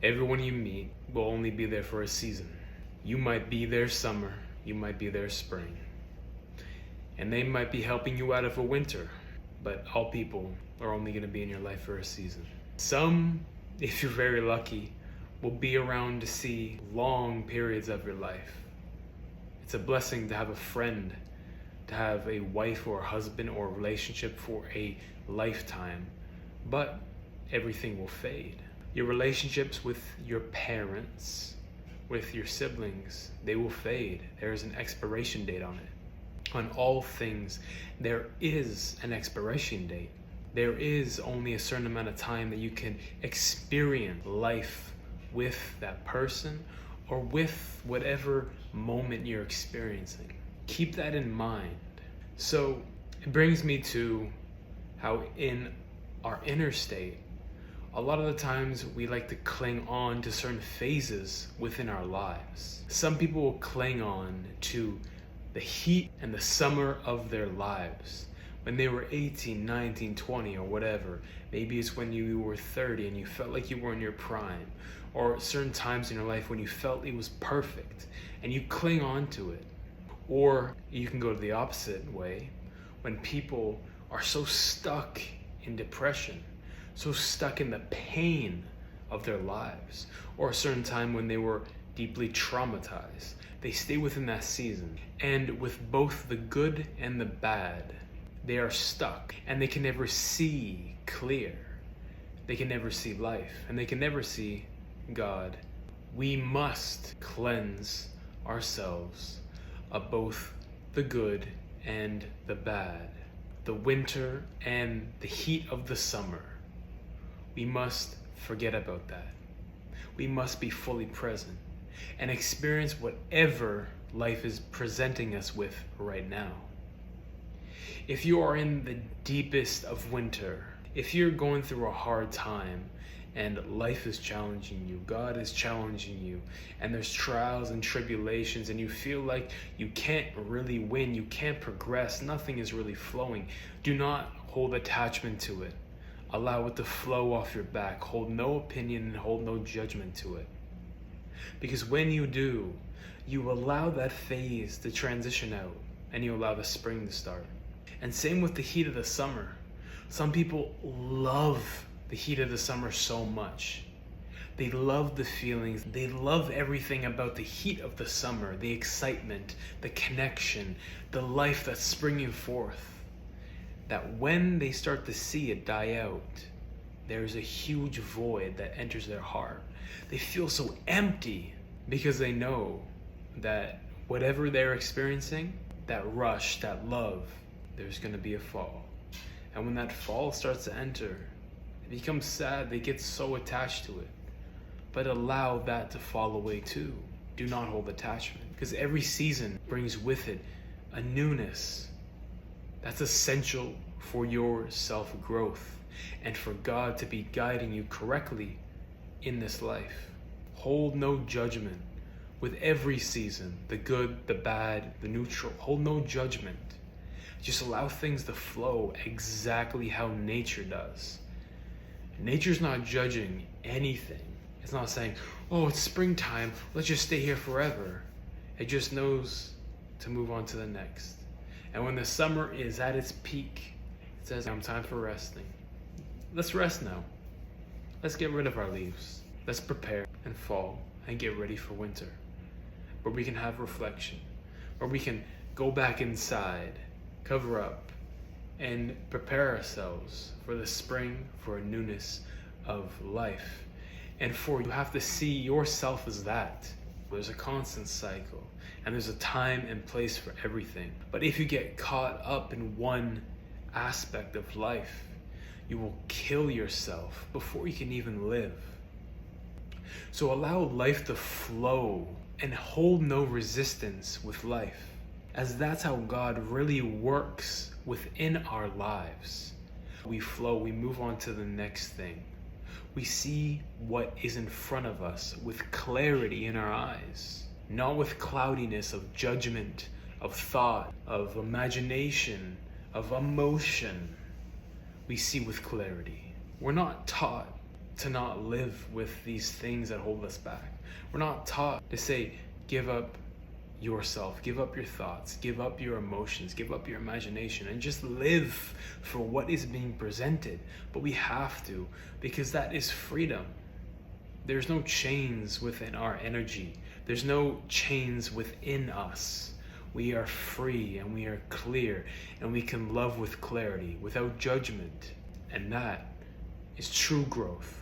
Everyone you meet will only be there for a season. You might be their summer, you might be their spring. And they might be helping you out of a winter, but all people are only going to be in your life for a season. Some, if you're very lucky, will be around to see long periods of your life. It's a blessing to have a friend, to have a wife or a husband or a relationship for a lifetime, but everything will fade. Your relationships with your parents, with your siblings, they will fade. There is an expiration date on it. On all things, there is an expiration date. There is only a certain amount of time that you can experience life with that person or with whatever moment you're experiencing. Keep that in mind. So it brings me to how in our inner state, a lot of the times we like to cling on to certain phases within our lives. Some people will cling on to the heat and the summer of their lives. When they were 18, 19, 20 or whatever. Maybe it's when you were 30 and you felt like you were in your prime. Or certain times in your life when you felt it was perfect and you cling on to it. Or you can go to the opposite way, when people are so stuck in depression, so stuck in the pain of their lives, or a certain time when they were deeply traumatized. They stay within that season. And with both the good and the bad, they are stuck and they can never see clear. They can never see life and they can never see God. We must cleanse ourselves of both the good and the bad, the winter and the heat of the summer. We must forget about that. We must be fully present and experience whatever life is presenting us with right now. If you are in the deepest of winter, if you're going through a hard time and life is challenging you, God is challenging you, and there's trials and tribulations and you feel like you can't really win, you can't progress, nothing is really flowing, do not hold attachment to it. Allow it to flow off your back. Hold no opinion and hold no judgment to it. Because when you do, you allow that phase to transition out and you allow the spring to start. And same with the heat of the summer. Some people love the heat of the summer so much. They love the feelings. They love everything about the heat of the summer, the excitement, the connection, the life that's springing forth. That when they start to see it die out, there's a huge void that enters their heart. They feel so empty because they know that whatever they're experiencing, that rush, that love, there's going to be a fall. And when that fall starts to enter, they become sad, they get so attached to it. But allow that to fall away too. Do not hold attachment, because every season brings with it a newness. That's essential for your self-growth and for God to be guiding you correctly in this life. Hold no judgment with every season, the good, the bad, the neutral. Hold no judgment. Just allow things to flow exactly how nature does. Nature's not judging anything. It's not saying, oh, it's springtime, let's just stay here forever. It just knows to move on to the next. And when the summer is at its peak, it says, time for resting. Let's rest now. Let's get rid of our leaves. Let's prepare and fall and get ready for winter, where we can have reflection, where we can go back inside, cover up, and prepare ourselves for the spring, for a newness of life. And for you have to see yourself as that. There's a constant cycle, and there's a time and place for everything. But if you get caught up in one aspect of life, you will kill yourself before you can even live. So allow life to flow and hold no resistance with life, as that's how God really works within our lives. We flow, we move on to the next thing. We see what is in front of us with clarity in our eyes, not with cloudiness of judgment, of thought, of imagination, of emotion. We see with clarity. We're not taught to not live with these things that hold us back. We're not taught to say, give up yourself, give up your thoughts, give up your emotions, give up your imagination, and just live for what is being presented. But we have to, because that is freedom. There's no chains within our energy. There's no chains within us. We are free and we are clear, and we can love with clarity, without judgment. And that is true growth.